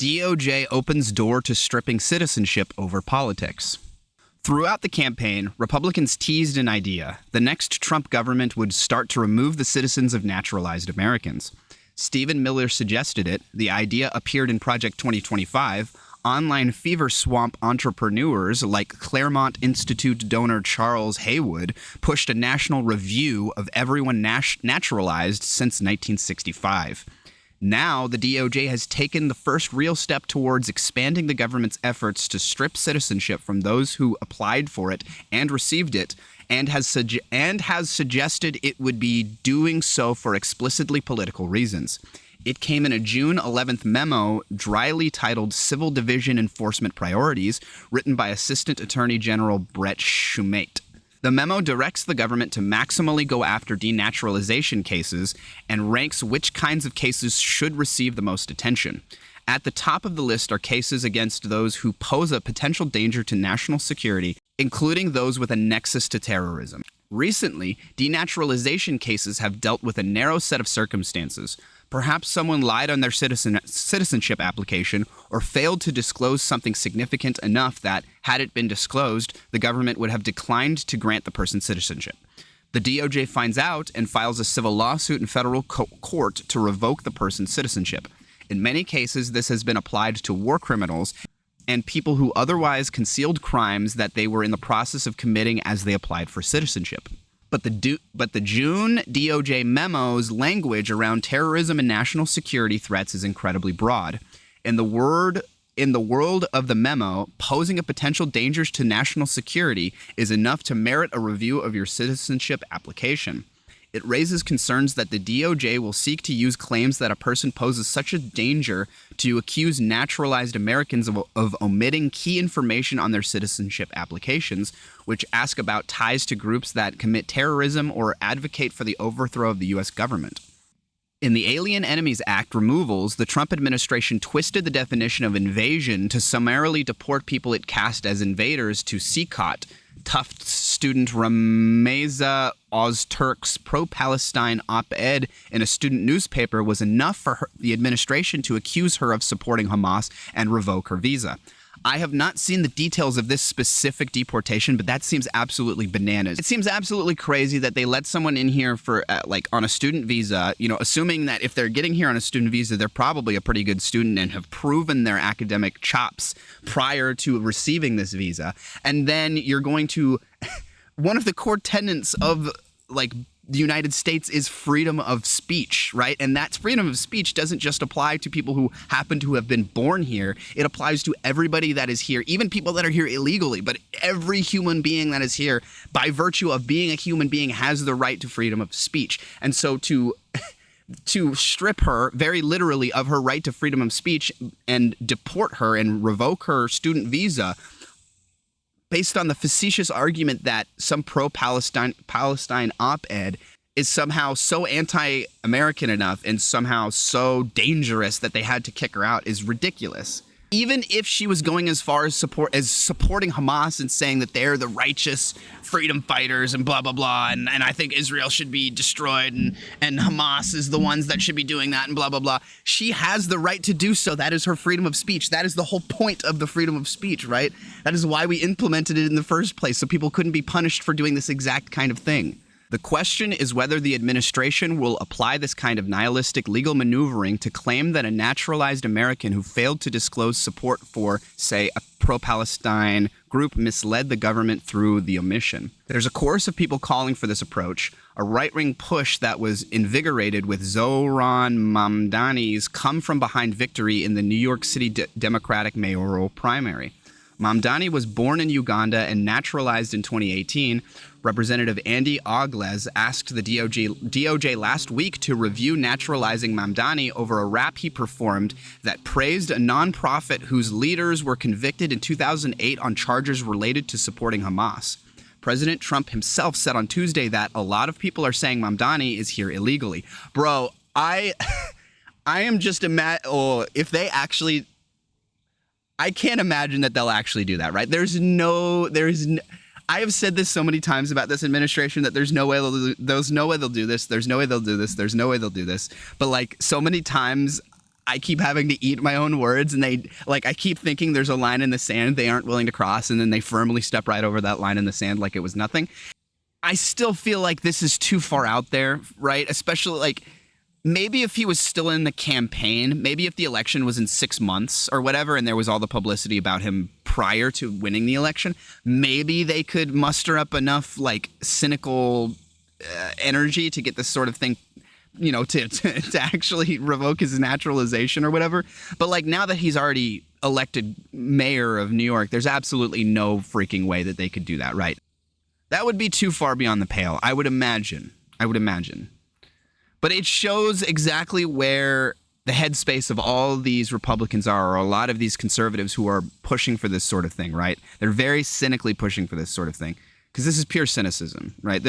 DOJ opens door to stripping citizenship over politics. Throughout the campaign, Republicans teased an idea. The next Trump government would start to remove the citizens of naturalized Americans. Stephen Miller suggested it. The idea appeared in Project 2025. Online fever swamp entrepreneurs like Claremont Institute donor Charles Haywood pushed a national review of everyone naturalized since 1965. Now, the DOJ has taken the first real step towards expanding the government's efforts to strip citizenship from those who applied for it and received it, and has suggested it would be doing so for explicitly political reasons. It came in a June 11th memo dryly titled Civil Division Enforcement Priorities, written by Assistant Attorney General Brett Shumate. The memo directs the government to maximally go after denaturalization cases and ranks which kinds of cases should receive the most attention. At the top of the list are cases against those who pose a potential danger to national security, including those with a nexus to terrorism. Recently, denaturalization cases have dealt with a narrow set of circumstances. Perhaps someone lied on their citizenship application or failed to disclose something significant enough that, had it been disclosed, the government would have declined to grant the person citizenship. The DOJ finds out and files a civil lawsuit in federal court to revoke the person's citizenship. In many cases, this has been applied to war criminals and people who otherwise concealed crimes that they were in the process of committing as they applied for citizenship. But the June DOJ memo's language around terrorism and national security threats is incredibly broad. In the world of the memo, posing a potential danger to national security is enough to merit a review of your citizenship application. It raises concerns that the DOJ will seek to use claims that a person poses such a danger to accuse naturalized Americans of omitting key information on their citizenship applications, which ask about ties to groups that commit terrorism or advocate for the overthrow of the U.S. government. In the Alien Enemies Act removals, the Trump administration twisted the definition of invasion to summarily deport people it cast as invaders to CCOT. Tufts student Rameza Ozturk's pro-Palestine op-ed in a student newspaper was enough for the administration to accuse her of supporting Hamas and revoke her visa. I have not seen the details of this specific deportation, but that seems absolutely bananas. It seems absolutely crazy that they let someone in here for on a student visa, assuming that if they're getting here on a student visa, they're probably a pretty good student and have proven their academic chops prior to receiving this visa. And then you're going to one of the core tenets of the United States is freedom of speech, right? And that freedom of speech doesn't just apply to people who happen to have been born here. It applies to everybody that is here, even people that are here illegally. But every human being that is here, by virtue of being a human being, has the right to freedom of speech. And so to strip her, very literally, of her right to freedom of speech and deport her and revoke her student visa based on the facetious argument that some pro-Palestine op-ed is somehow so anti-American enough and somehow so dangerous that they had to kick her out is ridiculous. Even if she was going as far as supporting Hamas and saying that they're the righteous freedom fighters and blah, blah, blah, and I think Israel should be destroyed and Hamas is the ones that should be doing that and blah, blah, blah. She has the right to do so. That is her freedom of speech. That is the whole point of the freedom of speech, right? That is why we implemented it in the first place, so people couldn't be punished for doing this exact kind of thing. The question is whether the administration will apply this kind of nihilistic legal maneuvering to claim that a naturalized American who failed to disclose support for, say, a pro-Palestine group misled the government through the omission. There's a chorus of people calling for this approach, a right-wing push that was invigorated with Zohran Mamdani's come-from-behind victory in the New York City Democratic mayoral primary. Mamdani was born in Uganda and naturalized in 2018. Representative Andy Ogles asked the DOJ last week to review naturalizing Mamdani over a rap he performed that praised a nonprofit whose leaders were convicted in 2008 on charges related to supporting Hamas. President Trump himself said on Tuesday that a lot of people are saying Mamdani is here illegally. Bro, I am just if they actually... I can't imagine that they'll actually do that, right? I have said this so many times about this administration that there's no way they'll do this. There's no way they'll do this. There's no way they'll do this. There's no way they'll do this. But so many times I keep having to eat my own words, and I keep thinking there's a line in the sand they aren't willing to cross, and then they firmly step right over that line in the sand like it was nothing. I still feel like this is too far out there, right? Especially like maybe if he was still in the campaign, maybe if the election was in 6 months or whatever, and there was all the publicity about him prior to winning the election, maybe they could muster up enough like cynical energy to get this sort of thing, to actually revoke his naturalization or whatever. But like now that he's already elected mayor of New York, there's absolutely no freaking way that they could do that, right? That would be too far beyond the pale, I would imagine. But it shows exactly where the headspace of all these Republicans are, or a lot of these conservatives who are pushing for this sort of thing, right? They're very cynically pushing for this sort of thing because this is pure cynicism, right?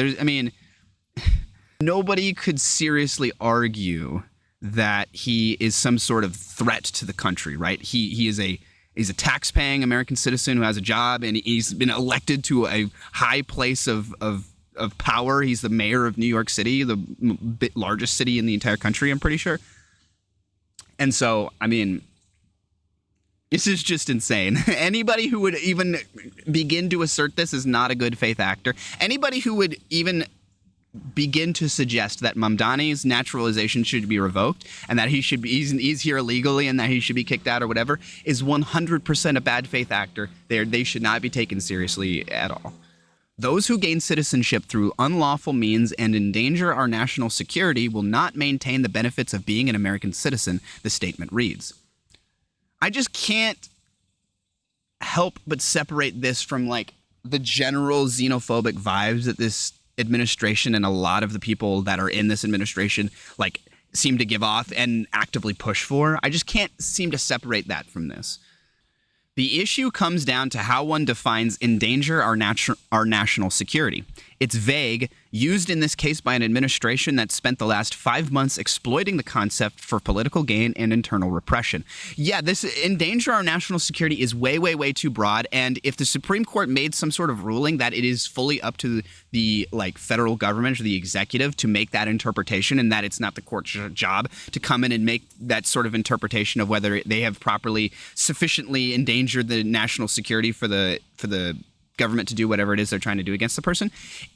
Nobody could seriously argue that he is some sort of threat to the country, right? He's a tax-paying American citizen who has a job, and he's been elected to a high place of power. He's the mayor of New York City, the largest city in the entire country, I'm pretty sure. And so, this is just insane. Anybody who would even begin to assert this is not a good faith actor. Anybody who would even begin to suggest that Mamdani's naturalization should be revoked and that he's here illegally and that he should be kicked out or whatever is 100% a bad faith actor. They should not be taken seriously at all. Those who gain citizenship through unlawful means and endanger our national security will not maintain the benefits of being an American citizen, the statement reads. I just can't help but separate this from like the general xenophobic vibes that this administration and a lot of the people that are in this administration like seem to give off and actively push for. I just can't seem to separate that from this. The issue comes down to how one defines endanger our national security. It's vague, used in this case by an administration that spent the last 5 months exploiting the concept for political gain and internal repression. Yeah, this endanger our national security is way, way, way too broad. And if the Supreme Court made some sort of ruling that it is fully up to the federal government or the executive to make that interpretation, and that it's not the court's job to come in and make that sort of interpretation of whether they have properly sufficiently endangered the national security for the government to do whatever it is they're trying to do against the person.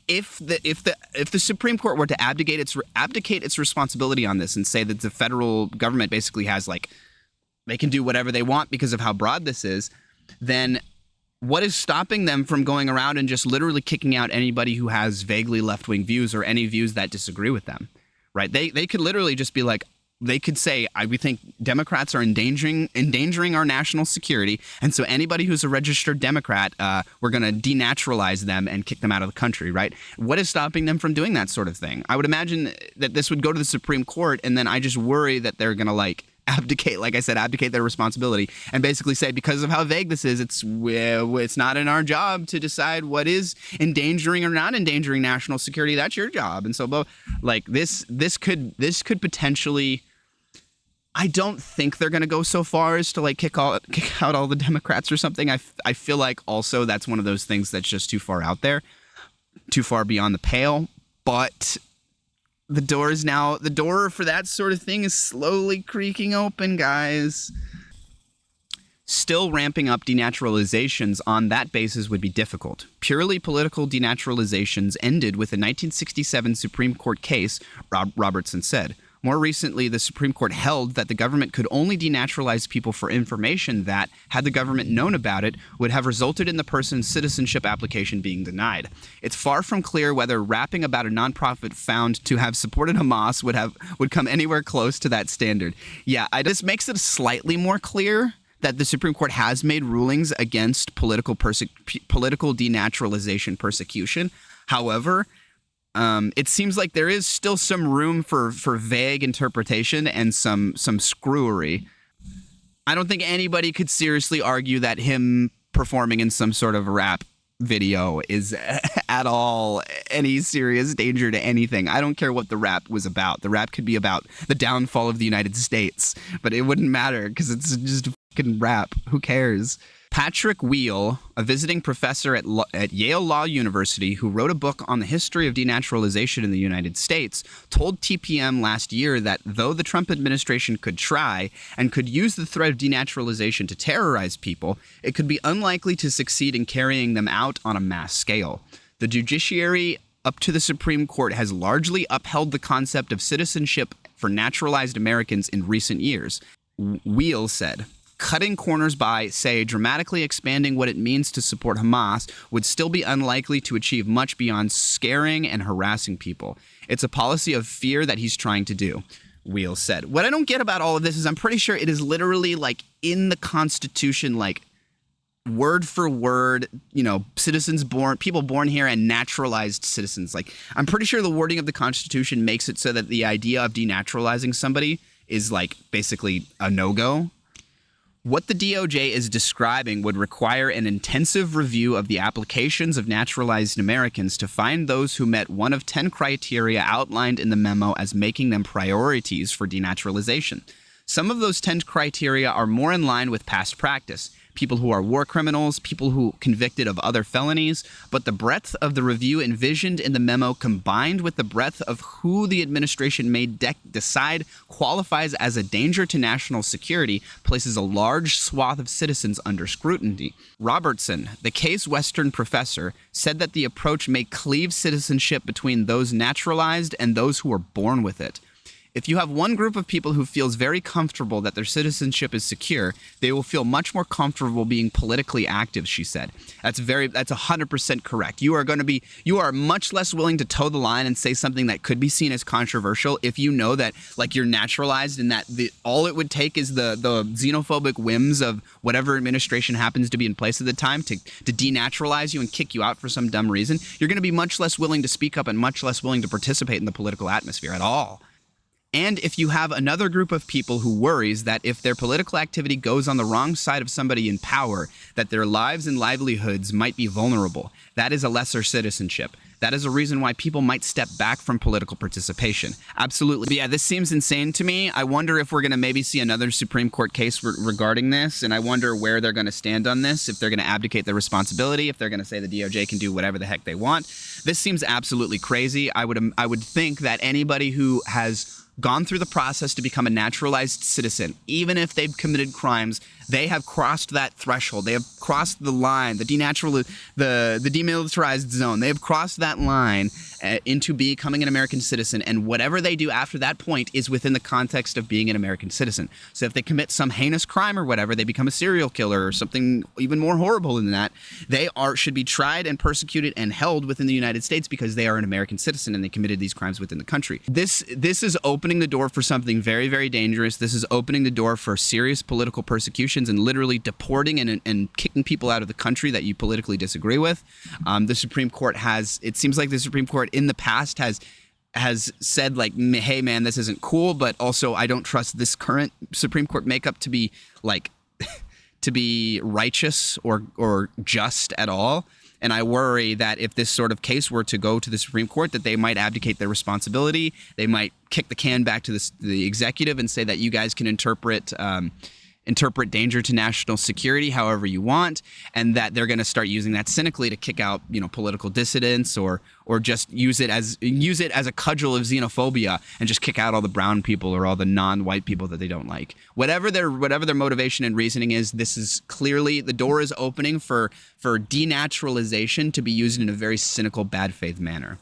If the Supreme Court were to abdicate its responsibility on this and say that the federal government basically has they can do whatever they want because of how broad this is, then what is stopping them from going around and just literally kicking out anybody who has vaguely left-wing views or any views that disagree with them, right? They could literally just be like, they could say, we think Democrats are endangering our national security, and so anybody who's a registered Democrat, we're going to denaturalize them and kick them out of the country, right? What is stopping them from doing that sort of thing? I would imagine that this would go to the Supreme Court, and then I just worry that they're going to abdicate their responsibility and basically say, because of how vague this is, it's not in our job to decide what is endangering or not endangering national security. That's your job. And so, this could potentially. I don't think they're going to go so far as to kick out all the Democrats or something. I feel like also that's one of those things that's just too far out there, too far beyond the pale. But the door for that sort of thing is slowly creaking open, guys. Still ramping up denaturalizations on that basis would be difficult. Purely political denaturalizations ended with a 1967 Supreme Court case, Robertson said. More recently, the Supreme Court held that the government could only denaturalize people for information that, had the government known about it, would have resulted in the person's citizenship application being denied. It's far from clear whether rapping about a nonprofit found to have supported Hamas would come anywhere close to that standard. Yeah, this makes it slightly more clear that the Supreme Court has made rulings against political denaturalization persecution. However, it seems like there is still some room for vague interpretation and some screwery. I don't think anybody could seriously argue that him performing in some sort of rap video is at all any serious danger to anything. I don't care what the rap was about. The rap could be about the downfall of the United States, but it wouldn't matter because it's just a fucking rap. Who cares? Patrick Wheel, a visiting professor at Yale Law University who wrote a book on the history of denaturalization in the United States, told TPM last year that though the Trump administration could try and could use the threat of denaturalization to terrorize people, it could be unlikely to succeed in carrying them out on a mass scale. The judiciary up to the Supreme Court has largely upheld the concept of citizenship for naturalized Americans in recent years. Wheel said, cutting corners by, say, dramatically expanding what it means to support Hamas would still be unlikely to achieve much beyond scaring and harassing people. It's a policy of fear that he's trying to do, Wheel said. What I don't get about all of this is I'm pretty sure it is literally like in the Constitution, like word for word, people born here and naturalized citizens. Like, I'm pretty sure the wording of the Constitution makes it so that the idea of denaturalizing somebody is like basically a no-go. What the DOJ is describing would require an intensive review of the applications of naturalized Americans to find those who met one of 10 criteria outlined in the memo as making them priorities for denaturalization. Some of those 10 criteria are more in line with past practice. People who are war criminals, people who convicted of other felonies, but the breadth of the review envisioned in the memo combined with the breadth of who the administration may decide qualifies as a danger to national security places a large swath of citizens under scrutiny. Robertson, the Case Western professor, said that the approach may cleave citizenship between those naturalized and those who were born with it. If you have one group of people who feels very comfortable that their citizenship is secure, they will feel much more comfortable being politically active, she said. That's 100% correct. You are much less willing to toe the line and say something that could be seen as controversial if you know that like you're naturalized and that all it would take is the xenophobic whims of whatever administration happens to be in place at the time to denaturalize you and kick you out for some dumb reason. You're going to be much less willing to speak up and much less willing to participate in the political atmosphere at all. And if you have another group of people who worries that if their political activity goes on the wrong side of somebody in power, that their lives and livelihoods might be vulnerable, that is a lesser citizenship. That is a reason why people might step back from political participation. Absolutely. But yeah, this seems insane to me. I wonder if we're going to maybe see another Supreme Court case regarding this, and I wonder where they're going to stand on this, if they're going to abdicate their responsibility, if they're going to say the DOJ can do whatever the heck they want. This seems absolutely crazy. I would think that anybody who has gone through the process to become a naturalized citizen, even if they've committed crimes, they have crossed that threshold. They have crossed the line, the demilitarized zone. They have crossed that line into becoming an American citizen, and whatever they do after that point is within the context of being an American citizen. So if they commit some heinous crime or whatever, they become a serial killer or something even more horrible than that, should be tried and persecuted and held within the United States because they are an American citizen and they committed these crimes within the country. This is opening the door for something very, very dangerous. This is opening the door for serious political persecutions and literally deporting and kicking people out of the country that you politically disagree with. The Supreme Court it seems like the Supreme Court in the past has said like, hey man, this isn't cool, but also I don't trust this current Supreme Court makeup to be like to be righteous or just at all. And I worry that if this sort of case were to go to the Supreme Court, that they might abdicate their responsibility. They might kick the can back to the executive and say that you guys can interpret danger to national security however you want, and that they're going to start using that cynically to kick out, political dissidents or just use it as a cudgel of xenophobia and just kick out all the brown people or all the non-white people that they don't like. Whatever their motivation and reasoning is, this is clearly the door is opening for denaturalization to be used in a very cynical, bad faith manner.